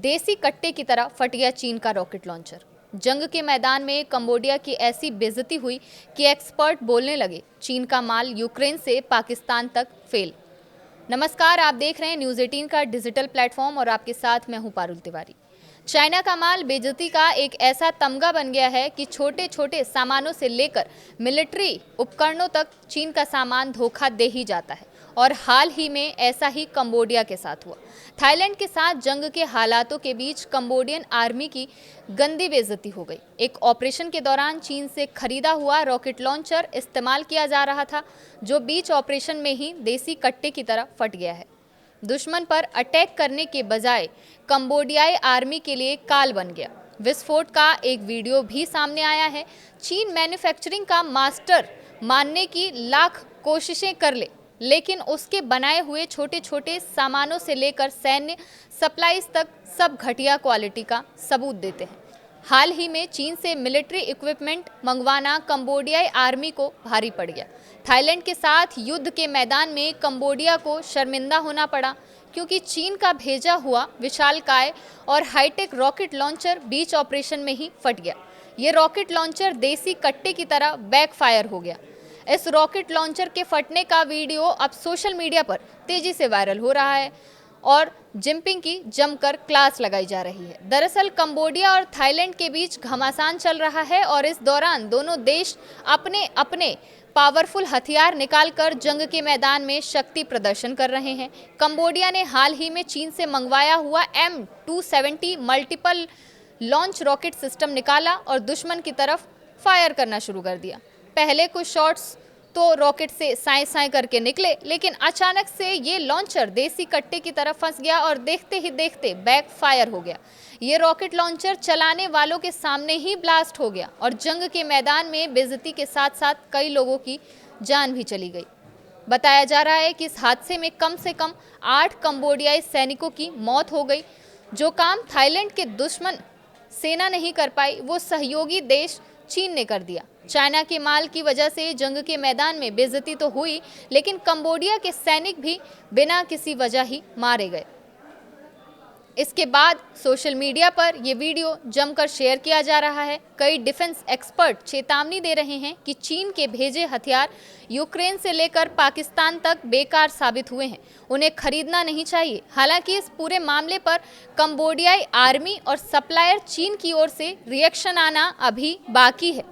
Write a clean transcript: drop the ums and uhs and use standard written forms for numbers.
देसी कट्टे की तरह फट गया चीन का रॉकेट लॉन्चर। जंग के मैदान में कंबोडिया की ऐसी बेइज्जती हुई कि एक्सपर्ट बोलने लगे चीन का माल यूक्रेन से पाकिस्तान तक फेल। नमस्कार, आप देख रहे हैं न्यूज़ 18 का डिजिटल प्लेटफॉर्म और आपके साथ मैं हूं पारुल तिवारी। चाइना का माल बेइज्जती का एक ऐसा तमगा बन गया है कि छोटे छोटे सामानों से लेकर मिलिट्री उपकरणों तक चीन का सामान धोखा दे ही जाता है। और हाल ही में ऐसा ही कंबोडिया के साथ हुआ। थाईलैंड के साथ जंग के हालातों के बीच कंबोडियन आर्मी की गंदी बेइज्जती हो गई। एक ऑपरेशन के दौरान चीन से खरीदा हुआ रॉकेट लॉन्चर इस्तेमाल किया जा रहा था, जो बीच ऑपरेशन में ही देसी कट्टे की तरह फट गया है। दुश्मन पर अटैक करने के बजाय कंबोडियाई आर्मी के लिए काल बन गया। विस्फोट का एक वीडियो भी सामने आया है। चीन मैन्युफैक्चरिंग का मास्टर मानने की लाख कोशिशें कर ले, लेकिन उसके बनाए हुए छोटे छोटे सामानों से लेकर सैन्य सप्लाईज तक सब घटिया क्वालिटी का सबूत देते हैं। हाल ही में चीन से मिलिट्री इक्विपमेंट मंगवाना कंबोडियाई आर्मी को भारी पड़ गया। थाईलैंड के साथ युद्ध के मैदान में कंबोडिया को शर्मिंदा होना पड़ा, क्योंकि चीन का भेजा हुआ विशालकाय और हाईटेक रॉकेट लॉन्चर बीच ऑपरेशन में ही फट गया। ये रॉकेट लॉन्चर देसी कट्टे की तरह बैकफायर हो गया। इस रॉकेट लॉन्चर के फटने का वीडियो अब सोशल मीडिया पर तेजी से वायरल हो रहा है और जिनपिंग की जमकर क्लास लगाई जा रही है। दरअसल कंबोडिया और थाईलैंड के बीच घमासान चल रहा है और इस दौरान दोनों देश अपने अपने पावरफुल हथियार निकालकर जंग के मैदान में शक्ति प्रदर्शन कर रहे हैं। कंबोडिया ने हाल ही में चीन से मंगवाया हुआ M270 multiple launch rocket system निकाला और दुश्मन की तरफ फायर करना शुरू कर दिया। पहले कुछ शॉट्स तो रॉकेट से साए साए करके निकले, लेकिन अचानक से ये लॉन्चर देसी कट्टे की तरफ फंस गया और देखते ही देखते बैक फायर हो गया। ये रॉकेट लॉन्चर चलाने वालों के सामने ही ब्लास्ट हो गया और जंग के मैदान में बेइज्जती के साथ साथ कई लोगों की जान भी चली गई। बताया जा रहा है कि इस हादसे में कम से कम 8 कंबोडियाई सैनिकों की मौत हो गई। जो काम थाईलैंड के दुश्मन सेना नहीं कर पाई, वो सहयोगी देश चीन ने कर दिया। चाइना के माल की वजह से जंग के मैदान में बेइज्जती तो हुई, लेकिन कंबोडिया के सैनिक भी बिना किसी वजह ही मारे गए। इसके बाद सोशल मीडिया पर यह वीडियो जमकर शेयर किया जा रहा है। कई डिफेंस एक्सपर्ट चेतावनी दे रहे हैं कि चीन के भेजे हथियार यूक्रेन से लेकर पाकिस्तान तक बेकार साबित हुए हैं, उन्हें खरीदना नहीं चाहिए। हालांकि इस पूरे मामले पर कंबोडियाई आर्मी और सप्लायर चीन की ओर से रिएक्शन आना अभी बाकी है।